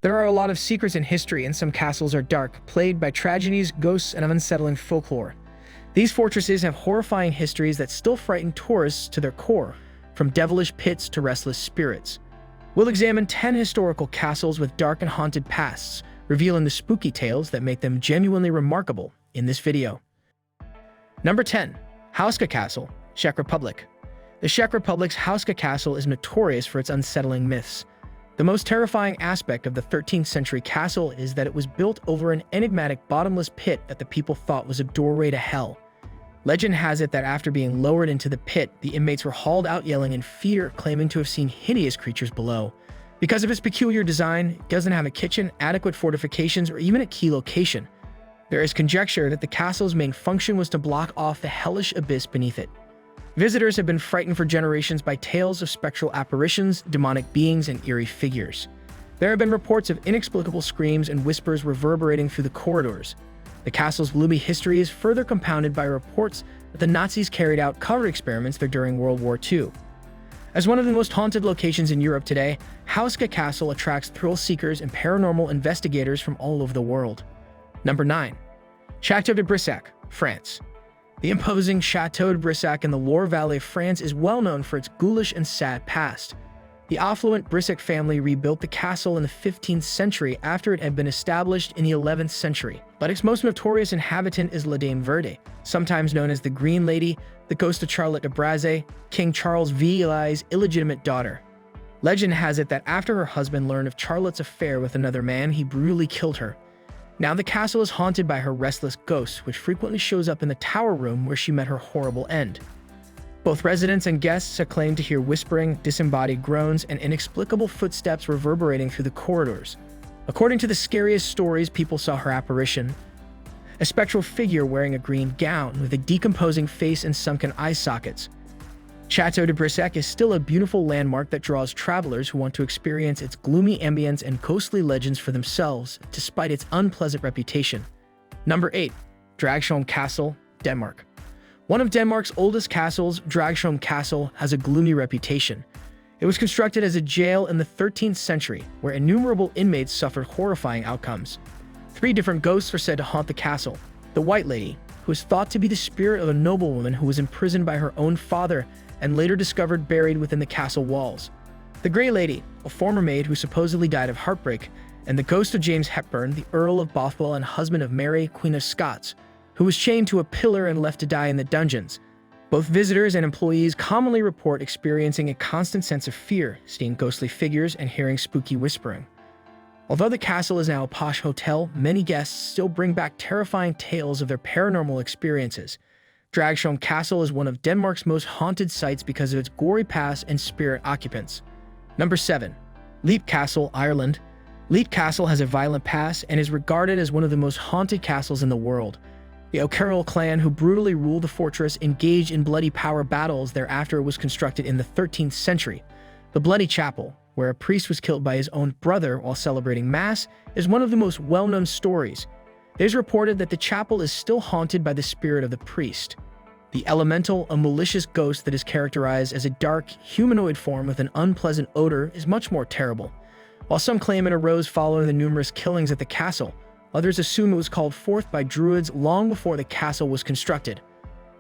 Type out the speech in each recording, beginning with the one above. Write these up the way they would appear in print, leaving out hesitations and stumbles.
There are a lot of secrets in history, and some castles are dark, plagued by tragedies, ghosts, and unsettling folklore. These fortresses have horrifying histories that still frighten tourists to their core, from devilish pits to restless spirits. We'll examine 10 historical castles with dark and haunted pasts, revealing the spooky tales that make them genuinely remarkable in this video. Number 10. Houska Castle, Czech Republic. The Czech Republic's Houska Castle is notorious for its unsettling myths. The most terrifying aspect of the 13th century castle is that it was built over an enigmatic bottomless pit that the people thought was a doorway to hell. Legend has it that after being lowered into the pit, the inmates were hauled out yelling in fear, claiming to have seen hideous creatures below. Because of its peculiar design, it doesn't have a kitchen, adequate fortifications, or even a key location. There is conjecture that the castle's main function was to block off the hellish abyss beneath it. Visitors have been frightened for generations by tales of spectral apparitions, demonic beings, and eerie figures. There have been reports of inexplicable screams and whispers reverberating through the corridors. The castle's gloomy history is further compounded by reports that the Nazis carried out cover experiments there during World War II. As one of the most haunted locations in Europe today, Houska Castle attracts thrill-seekers and paranormal investigators from all over the world. Number 9. Château de Brissac, France. The imposing Château de Brissac in the Loire Valley of France is well known for its ghoulish and sad past. The affluent Brissac family rebuilt the castle in the 15th century after it had been established in the 11th century. But its most notorious inhabitant is La Dame Verte, sometimes known as the Green Lady, the ghost of Charlotte de Brissac, King Charles VI's illegitimate daughter. Legend has it that after her husband learned of Charlotte's affair with another man, he brutally killed her. Now the castle is haunted by her restless ghost, which frequently shows up in the tower room where she met her horrible end. Both residents and guests have claimed to hear whispering, disembodied groans, and inexplicable footsteps reverberating through the corridors. According to the scariest stories, people saw her apparition, a spectral figure wearing a green gown with a decomposing face and sunken eye sockets. Château de Brissac is still a beautiful landmark that draws travelers who want to experience its gloomy ambience and ghostly legends for themselves, despite its unpleasant reputation. Number 8. Dragsholm Castle, Denmark. One of Denmark's oldest castles, Dragsholm Castle, has a gloomy reputation. It was constructed as a jail in the 13th century, where innumerable inmates suffered horrifying outcomes. 3 different ghosts are said to haunt the castle. The White Lady, who is thought to be the spirit of a noblewoman who was imprisoned by her own father and later discovered buried within the castle walls. The Grey Lady, a former maid who supposedly died of heartbreak, and the ghost of James Hepburn, the Earl of Bothwell and husband of Mary, Queen of Scots, who was chained to a pillar and left to die in the dungeons. Both visitors and employees commonly report experiencing a constant sense of fear, seeing ghostly figures and hearing spooky whispering. Although the castle is now a posh hotel, many guests still bring back terrifying tales of their paranormal experiences. Dragsholm Castle is one of Denmark's most haunted sites because of its gory past and spirit occupants. Number 7. Leap Castle, Ireland. Leap Castle has a violent past and is regarded as one of the most haunted castles in the world. The O'Carroll clan, who brutally ruled the fortress, engaged in bloody power battles thereafter it was constructed in the 13th century. The Bloody Chapel, where a priest was killed by his own brother while celebrating Mass, is one of the most well-known stories. It is reported that the chapel is still haunted by the spirit of the priest. The Elemental, a malicious ghost that is characterized as a dark, humanoid form with an unpleasant odor, is much more terrible. While some claim it arose following the numerous killings at the castle, others assume it was called forth by druids long before the castle was constructed.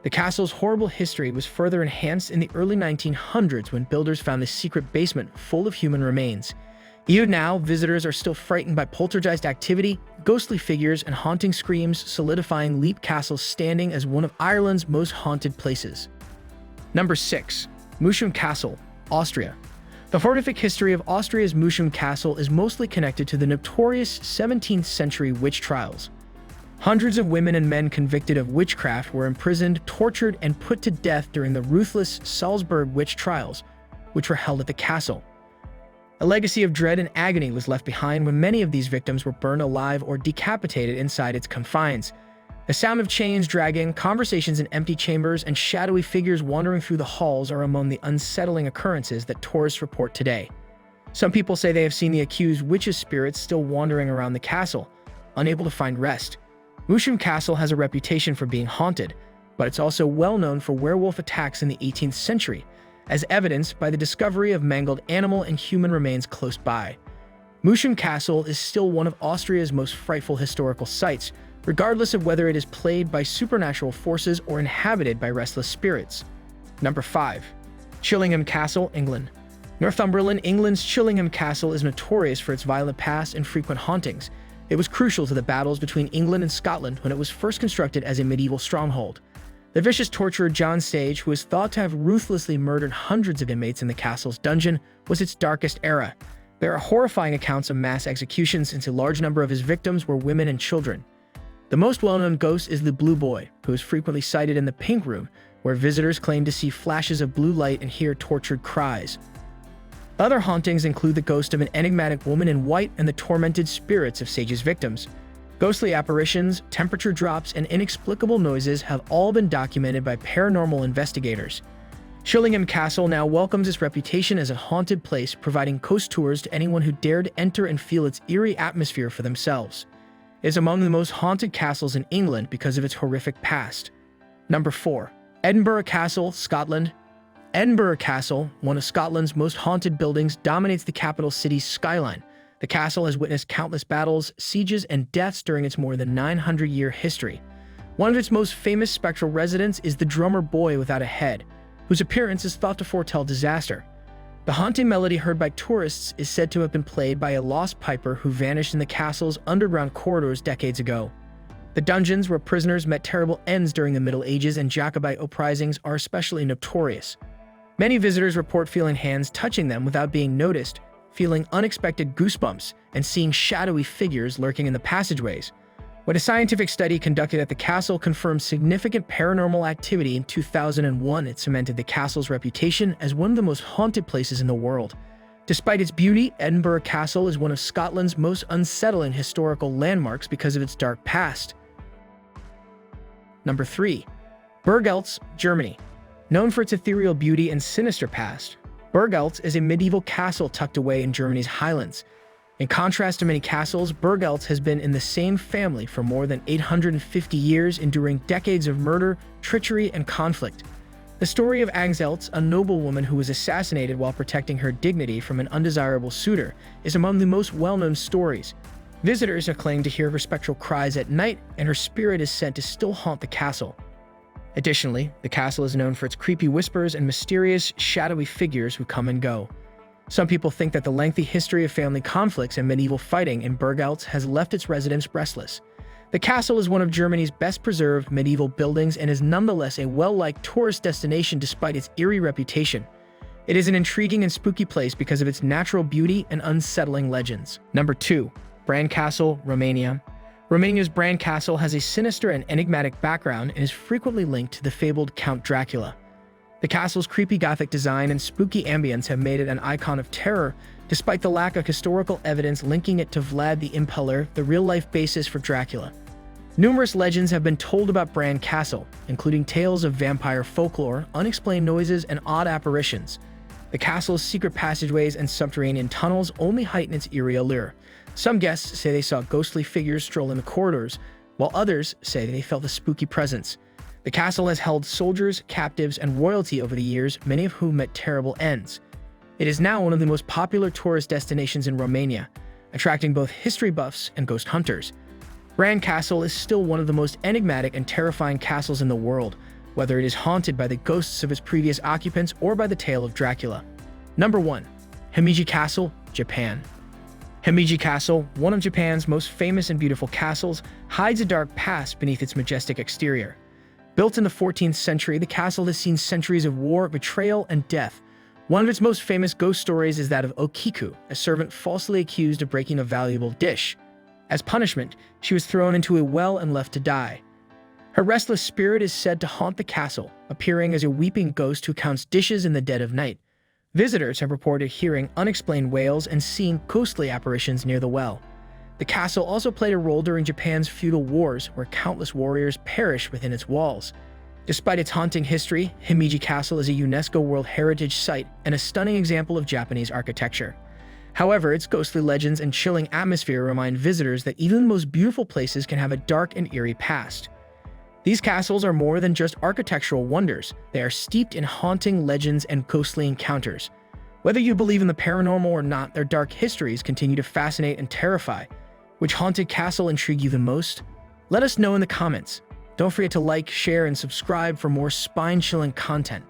The castle's horrible history was further enhanced in the early 1900s when builders found the secret basement full of human remains. Even now, visitors are still frightened by poltergeist activity, ghostly figures, and haunting screams, solidifying Leap Castle's standing as one of Ireland's most haunted places. Number 6. Muschum Castle, Austria. The horrific history of Austria's Muschum Castle is mostly connected to the notorious 17th century witch trials. Hundreds of women and men convicted of witchcraft were imprisoned, tortured, and put to death during the ruthless Salzburg witch trials, which were held at the castle. A legacy of dread and agony was left behind when many of these victims were burned alive or decapitated inside its confines. The sound of chains dragging, conversations in empty chambers, and shadowy figures wandering through the halls are among the unsettling occurrences that tourists report today. Some people say they have seen the accused witches' spirits still wandering around the castle, unable to find rest. Muschum Castle has a reputation for being haunted, but it's also well known for werewolf attacks in the 18th century, as evidenced by the discovery of mangled animal and human remains close by. Muscham Castle is still one of Austria's most frightful historical sites, regardless of whether it is plagued by supernatural forces or inhabited by restless spirits. Number 5. Chillingham Castle, England. Northumberland, England's Chillingham Castle is notorious for its violent past and frequent hauntings. It was crucial to the battles between England and Scotland when it was first constructed as a medieval stronghold. The vicious torturer John Sage, who is thought to have ruthlessly murdered hundreds of inmates in the castle's dungeon, was its darkest era. There are horrifying accounts of mass executions since a large number of his victims were women and children. The most well-known ghost is the Blue Boy, who is frequently sighted in the Pink Room, where visitors claim to see flashes of blue light and hear tortured cries. Other hauntings include the ghost of an enigmatic woman in white and the tormented spirits of Sage's victims. Ghostly apparitions, temperature drops, and inexplicable noises have all been documented by paranormal investigators. Chillingham Castle now welcomes its reputation as a haunted place, providing coast tours to anyone who dared to enter and feel its eerie atmosphere for themselves. It is among the most haunted castles in England because of its horrific past. Number 4. Edinburgh Castle, Scotland. Edinburgh Castle, one of Scotland's most haunted buildings, dominates the capital city's skyline. The castle has witnessed countless battles, sieges, and deaths during its more than 900-year history. One of its most famous spectral residents is the drummer Boy Without a Head, whose appearance is thought to foretell disaster. The haunting melody heard by tourists is said to have been played by a lost piper who vanished in the castle's underground corridors decades ago. The dungeons where prisoners met terrible ends during the Middle Ages and Jacobite uprisings are especially notorious. Many visitors report feeling hands touching them without being noticed, feeling unexpected goosebumps, and seeing shadowy figures lurking in the passageways. When a scientific study conducted at the castle confirmed significant paranormal activity in 2001, it cemented the castle's reputation as one of the most haunted places in the world. Despite its beauty, Edinburgh Castle is one of Scotland's most unsettling historical landmarks because of its dark past. Number 3. Burgeltz, Germany. Known for its ethereal beauty and sinister past, Burgeltz is a medieval castle tucked away in Germany's highlands. In contrast to many castles, Burgeltz has been in the same family for more than 850 years, enduring decades of murder, treachery, and conflict. The story of Angseltz, a noblewoman who was assassinated while protecting her dignity from an undesirable suitor, is among the most well-known stories. Visitors have claimed to hear her spectral cries at night, and her spirit is said to still haunt the castle. Additionally, the castle is known for its creepy whispers and mysterious, shadowy figures who come and go. Some people think that the lengthy history of family conflicts and medieval fighting in Burgeltz has left its residents restless. The castle is one of Germany's best-preserved medieval buildings and is nonetheless a well-liked tourist destination despite its eerie reputation. It is an intriguing and spooky place because of its natural beauty and unsettling legends. Number 2. Bran Castle, Romania. Romania's Bran Castle has a sinister and enigmatic background and is frequently linked to the fabled Count Dracula. The castle's creepy Gothic design and spooky ambience have made it an icon of terror, despite the lack of historical evidence linking it to Vlad the Impaler, the real-life basis for Dracula. Numerous legends have been told about Bran Castle, including tales of vampire folklore, unexplained noises, and odd apparitions. The castle's secret passageways and subterranean tunnels only heighten its eerie allure. Some guests say they saw ghostly figures stroll in the corridors, while others say they felt a spooky presence. The castle has held soldiers, captives, and royalty over the years, many of whom met terrible ends. It is now one of the most popular tourist destinations in Romania, attracting both history buffs and ghost hunters. Bran Castle is still one of the most enigmatic and terrifying castles in the world, whether it is haunted by the ghosts of its previous occupants or by the tale of Dracula. Number 1. Himeji Castle, Japan. Himeji Castle, one of Japan's most famous and beautiful castles, hides a dark past beneath its majestic exterior. Built in the 14th century, the castle has seen centuries of war, betrayal, and death. One of its most famous ghost stories is that of Okiku, a servant falsely accused of breaking a valuable dish. As punishment, she was thrown into a well and left to die. Her restless spirit is said to haunt the castle, appearing as a weeping ghost who counts dishes in the dead of night. Visitors have reported hearing unexplained wails and seeing ghostly apparitions near the well. The castle also played a role during Japan's feudal wars, where countless warriors perished within its walls. Despite its haunting history, Himeji Castle is a UNESCO World Heritage Site and a stunning example of Japanese architecture. However, its ghostly legends and chilling atmosphere remind visitors that even the most beautiful places can have a dark and eerie past. These castles are more than just architectural wonders. They are steeped in haunting legends and ghostly encounters. Whether you believe in the paranormal or not, their dark histories continue to fascinate and terrify. Which haunted castle intrigued you the most? Let us know in the comments. Don't forget to like, share, and subscribe for more spine-chilling content.